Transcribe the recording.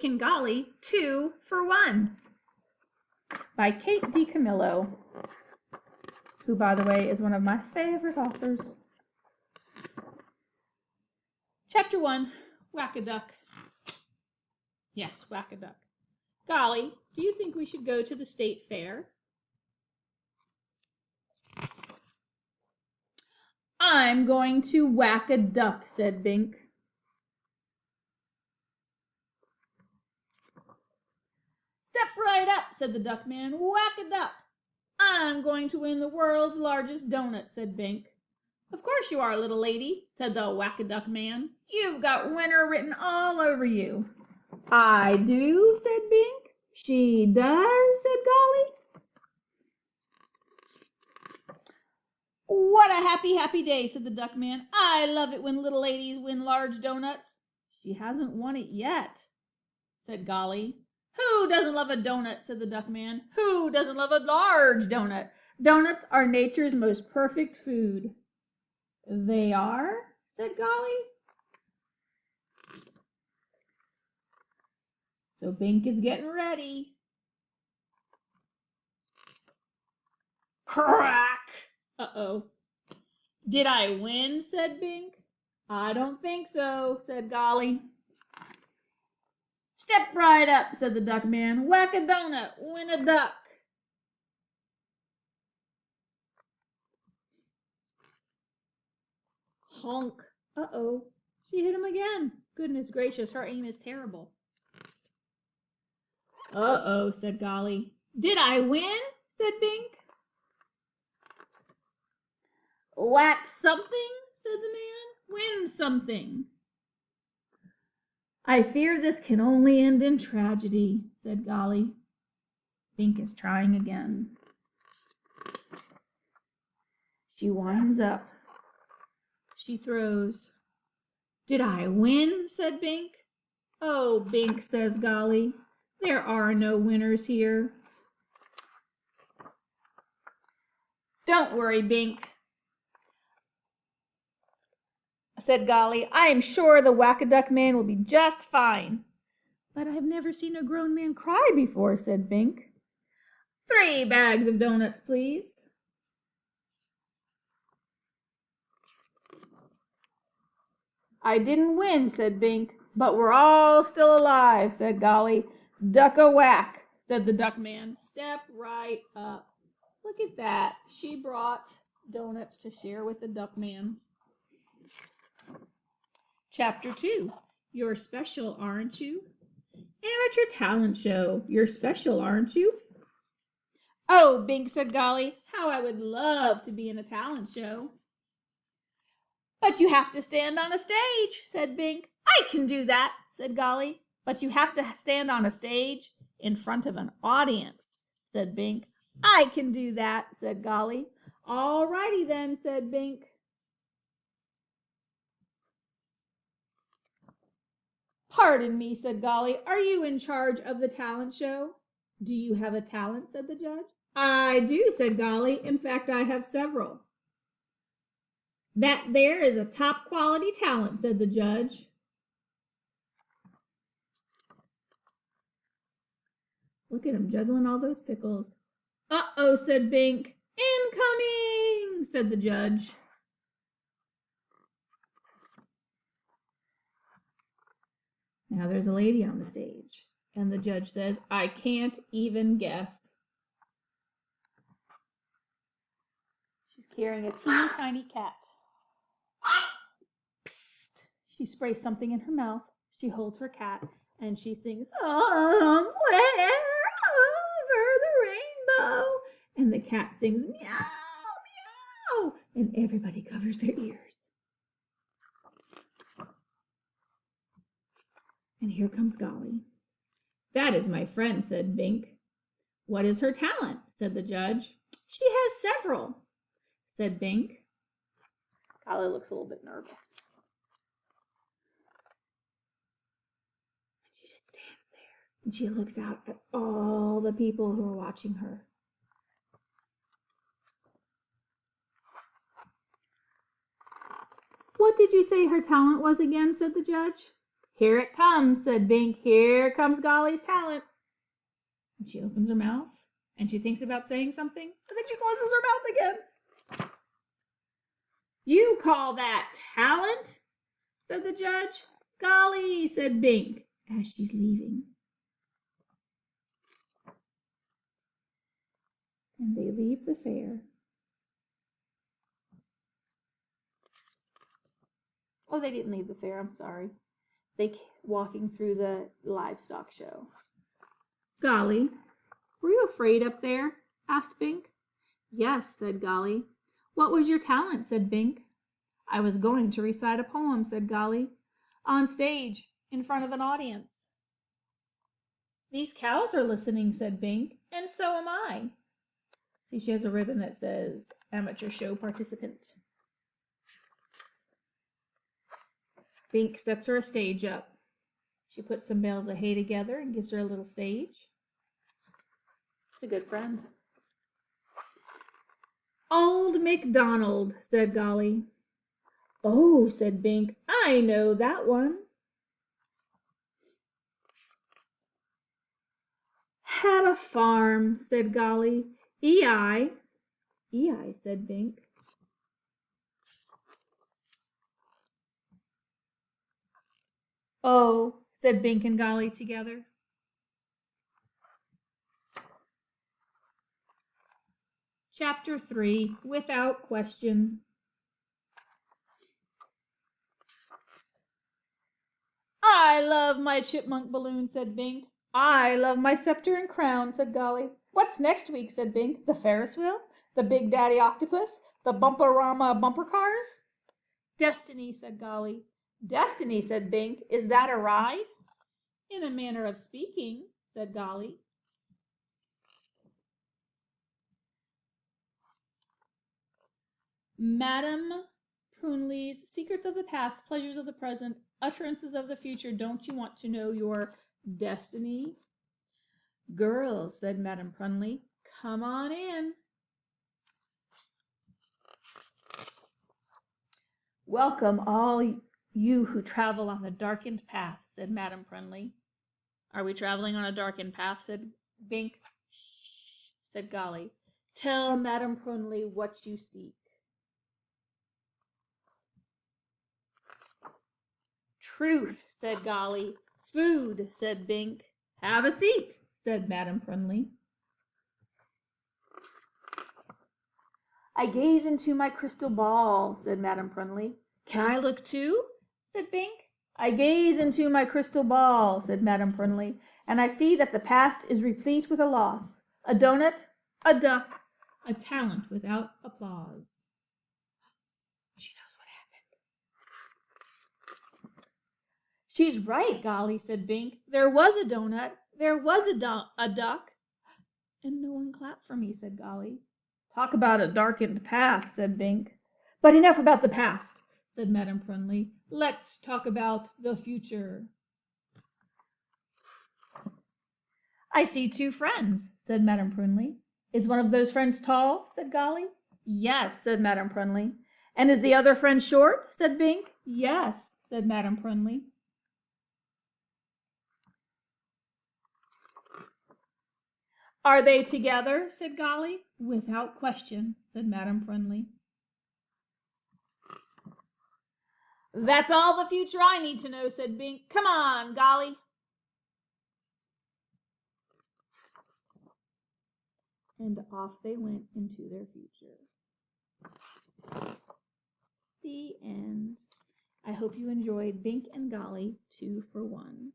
Bink and Gollie 2 for 1 by Kate DiCamillo, who, by the way, is one of my favorite authors. Chapter 1, Whack-a-Duck. Yes, Whack-a-Duck. Gollie, do you think we should go to the state fair? I'm going to whack a duck, said Bink. Step right up, said the duck man. Whack a duck. I'm going to win the world's largest donut, said Bink. Of course you are, little lady, said the whack-a-duck man. You've got winner written all over you. I do, said Bink. She does, said Gollie. What a happy, happy day, said the duck man. I love it when little ladies win large donuts. She hasn't won it yet, said Gollie. Who doesn't love a donut, said the duck man. Who doesn't love a large donut? Donuts are nature's most perfect food. They are, said Gollie. So Bink is getting ready. Crack! Uh-oh. Did I win, said Bink. I don't think so, said Gollie. Step right up, said the duck man. Whack a donut, win a duck. Honk. Uh-oh. She hit him again. Goodness gracious, her aim is terrible. Uh-oh, said Gollie. Did I win? Said Bink. Whack something, said the man. Win something. I fear this can only end in tragedy, said Gollie. Bink is trying again. She winds up. She throws. Did I win? Said Bink. Oh, Bink, says Gollie. There are no winners here. Don't worry, Bink, said Gollie. I am sure the whack-a-duck man will be just fine. But I've never seen a grown man cry before, said Bink. 3 bags of donuts, please. I didn't win, said Bink, but we're all still alive, said Gollie. Duck-a-whack, said the duck man. Step right up. Look at that. She brought donuts to share with the duck man. Chapter 2. You're special, aren't you? Amateur talent show. You're special, aren't you? Oh, Bink, said Gollie, how I would love to be in a talent show. But you have to stand on a stage, said Bink. I can do that, said Gollie. But you have to stand on a stage in front of an audience, said Bink. I can do that, said Gollie. All righty then, said Bink. Pardon me, said Gollie. Are you in charge of the talent show? Do you have a talent, said the judge. I do, said Gollie. In fact, I have several. That there is a top quality talent, said the judge. Look at him juggling all those pickles. Uh-oh, said Bink. Incoming, said the judge. Now there's a lady on the stage, and the judge says, I can't even guess. She's carrying a teeny tiny cat. Psst. She sprays something in her mouth. She holds her cat, and she sings, Somewhere over the rainbow. And the cat sings, meow, meow. And everybody covers their ears. And here comes Gollie. That is my friend, said Bink. What is her talent? Said the judge. She has several, said Bink. Gollie looks a little bit nervous. And she just stands there and she looks out at all the people who are watching her. What did you say her talent was again? Said the judge. Here it comes, said Bink. Here comes Gollie's talent. And she opens her mouth, and she thinks about saying something, and then she closes her mouth again. You call that talent? Said the judge. Golly, said Bink, as she's leaving. And they leave the fair. Oh, they didn't leave the fair, I'm sorry. They walking through the livestock show. Golly, were you afraid up there? Asked Bink. Yes, said Golly. What was your talent? Said Bink. I was going to recite a poem, said Golly, on stage in front of an audience. These cows are listening, said Bink, and so am I. See, she has a ribbon that says amateur show participant. Bink sets her a stage up. She puts some bales of hay together and gives her a little stage. It's a good friend. Old MacDonald, said Golly. Oh, said Bink, I know that one. Had a farm, said Golly. E-I. E-I, said Bink. Oh, said Bink and Golly together. Chapter 3, Without Question. I love my chipmunk balloon, said Bink. I love my scepter and crown, said Golly. What's next week, said Bink. The Ferris wheel? The Big Daddy Octopus? The Bumperama bumper cars? Destiny, said Golly. Destiny, said Bink. Is that a ride? In a manner of speaking, said Golly. Madame Prunelly's Secrets of the Past, Pleasures of the Present, Utterances of the Future. Don't you want to know your destiny? Girls, said Madame Prunelly, come on in. Welcome all you who travel on the darkened path, said Madame Prunelly. Are we traveling on a darkened path, said Bink. Shh, said Golly. Tell Madame Prunelly what you seek. Truth, said Golly. Food, said Bink. Have a seat, said Madame Prunelly. I gaze into my crystal ball, said Madame Prunelly. Can I look too? Said Bink. I gaze into my crystal ball, said Madame Prunelly, and I see that the past is replete with a loss, a donut, a duck, a talent without applause. She knows what happened. She's right, Golly, said Bink. There was a donut, there was a duck, and no one clapped for me, said Golly. Talk about a darkened path, said Bink. But enough about the past, said Madame Prunelly. Let's talk about the future. I see two friends, said Madame Prunelly. Is one of those friends tall? Said Golly. Yes, said Madame Prunelly. And is the other friend short? Said Bink. Yes, said Madame Prunelly. Are they together? Said Golly. Without question, said Madame Prunelly. That's all the future I need to know, said Bink. Come on, Golly. And off they went into their future. The end. I hope you enjoyed Bink and Golly 2 for 1.